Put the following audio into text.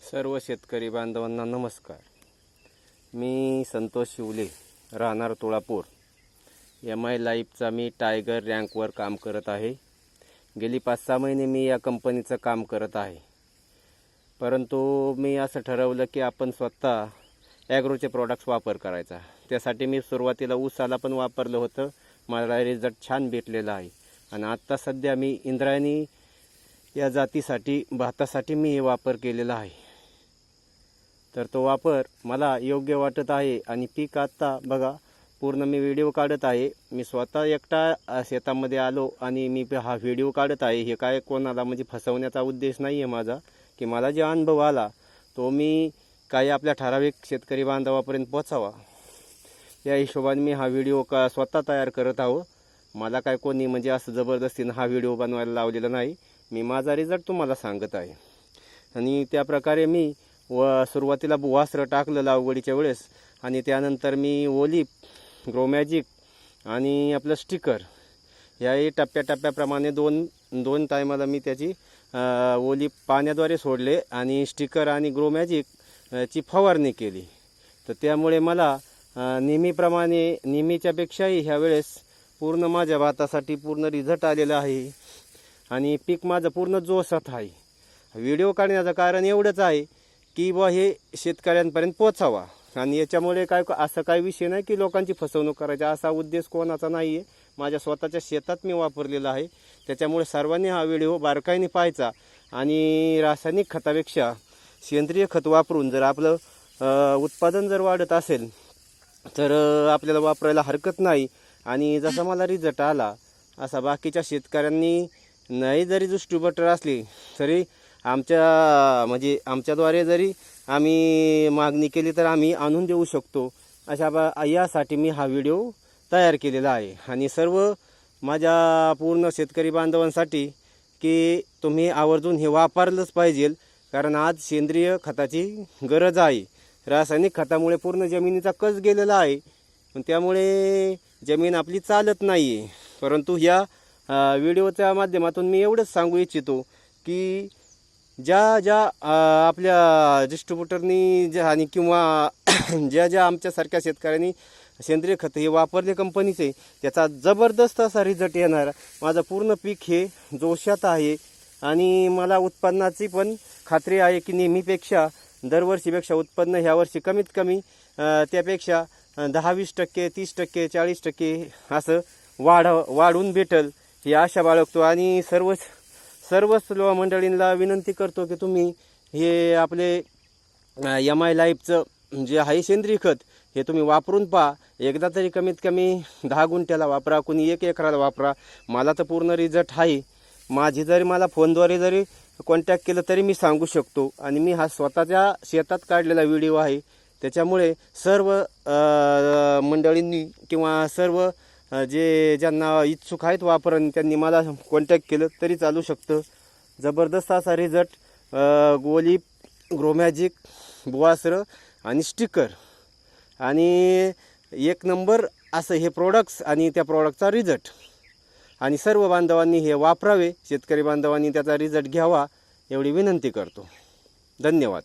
सर्व शेतकरी बांधवांना नमस्कार। मी संतोष शिवले, राहणार तुळापूर। MI लाईफचा मी टायगर रँकवर काम करत आहे। गेली 5-6 महिने मी या कंपनीचं काम करत आहे, परंतु मी असं ठरवलं की आपण स्वतः ॲग्रोचे प्रोडक्ट्स वापर करायचा। त्यासाठी मी सुरुवातीला ऊसाला पण वापरलं होतं, मला रिझल्ट छान भेटलेला आहे। आणि आत्ता सध्या मी इंद्रायणी या जातीसाठी भातासाठी मी हे वापर केलेला आहे। तर तो वापर मला योग्य वाटत आहे आणि पीक आत्ता बघा पूर्ण मी व्हिडिओ काढत आहे। मी स्वतः एकटा शेतामध्ये आलो आणि मी हा व्हिडिओ काढत आहे। हे काय कोणाला म्हणजे फसवण्याचा उद्देश नाही आहे माझा, की मला जे अनुभव आला तो मी काही आपल्या ठराविक शेतकरी बांधवापर्यंत पोहोचावा या हिशोबाने मी हा व्हिडिओ स्वतः तयार करत आहो। मला काय कोणी म्हणजे असं जबरदस्तीने हा व्हिडिओ बनवायला लावलेला नाही, मी माझा रिझल्ट तुम्हाला सांगत आहे। आणि त्या प्रकारे मी सुरुवातीला बुवास्त्र टाकलं लागवडीच्या वेळेस, आणि त्यानंतर मी ओलिप, ग्रोमॅजिक आणि आपलं स्टिकर याही टप्प्याटप्प्याप्रमाणे दोन टायमाला मी त्याची ओलिप पाण्याद्वारे सोडले आणि स्टिकर आणि ग्रोमॅजिक ची फवारणी केली। तर त्यामुळे मला नेहमीच्यापेक्षाही ह्यावेळेस पूर्ण माझ्या भातासाठी पूर्ण रिझल्ट आलेला आहे आणि पीक माझं पूर्ण जोशात आहे। व्हिडिओ काढण्याचं कारण एवढंच आहे की हे शेतकऱ्यांपर्यंत पोचावा। आणि याच्यामुळे असं काही विषय नाही की लोकांची फसवणूक करायची, असा उद्देश कोणाचा नाही आहे। माझ्या स्वतःच्या शेतात मी वापरलेला आहे, त्याच्यामुळे सर्वांनी हा व्हिडिओ बारकाईने पाहायचा। आणि रासायनिक खतापेक्षा सेंद्रिय खत वापरून जर आपलं उत्पादन जर वाढत असेल तर आपल्याला वापरायला हरकत नाही। आणि जसा मला रिझल्ट आला असा बाकीच्या शेतकऱ्यांनी नाही जरी डिस्ट्रीब्युटर असली तरी आमच्याद्वारे जरी आम्ही मागणी केली तर आम्ही आणून देऊ शकतो। यासाठी मी हा व्हिडिओ तयार केलेला आहे। आणि सर्व माझ्या पूर्ण शेतकरी बांधवांसाठी की तुम्ही आवर्जून हे वापरलंच पाहिजे, कारण आज सेंद्रिय खताची गरज आहे। रासायनिक खतामुळे पूर्ण जमिनीचा कस गेलेला आहे, त्यामुळे जमीन आपली चालत नाही आहे। परंतु या व्हिडिओच्या माध्यमातून मी एवढंच सांगू इच्छितो की ज्या आपल्या डिस्ट्रीब्युटरनी आणि किंवा ज्या आमच्यासारख्या शेतकऱ्यांनी सेंद्रिय खत हे वापरले कंपनीचे, त्याचा जबरदस्त असा रिझल्ट येणार। माझं पूर्ण पीक हे जोशात आहे आणि मला उत्पन्नाची पण खात्री आहे की नेहमीपेक्षा दरवर्षीपेक्षा उत्पन्न ह्या वर्षी कमीत कमी त्यापेक्षा 10-20%, 30%, 40% असं वाढून भेटल ही आशा बाळगतो। आणि सर्वच मंडळींना विनंती करतो की तुम्ही हे आपले MI लाईफचं जे आहे सेंद्रिय खत हे तुम्ही वापरून पहा। एकदा तरी कमीत कमी 10 गुंठ्याला वापरा, कुणी 1 एकराला वापरा। मला तर पूर्ण रिझल्ट आहे। माझी जरी मला फोनद्वारे जरी कॉन्टॅक्ट केलं तरी मी सांगू शकतो। आणि मी हा स्वतःच्या शेतात काढलेला व्हिडिओ आहे, त्याच्यामुळे सर्व मंडळींनी किंवा सर्व ज्यांना इच्छुक आहेत वापरून त्यांनी मला कॉन्टॅक्ट केलं तरी चालू शकतं। जबरदस्त असा रिझल्ट ओलिप, ग्रोमॅजिक, बुवास्त्र आणि स्टिकर आणि 1 नंबर असं हे प्रोडक्ट्स आणि त्या प्रोडक्टचा रिझल्ट। आणि सर्व बांधवांनी हे वापरावे, शेतकरी बांधवांनी त्याचा रिझल्ट घ्यावा एवढी विनंती करतो। धन्यवाद।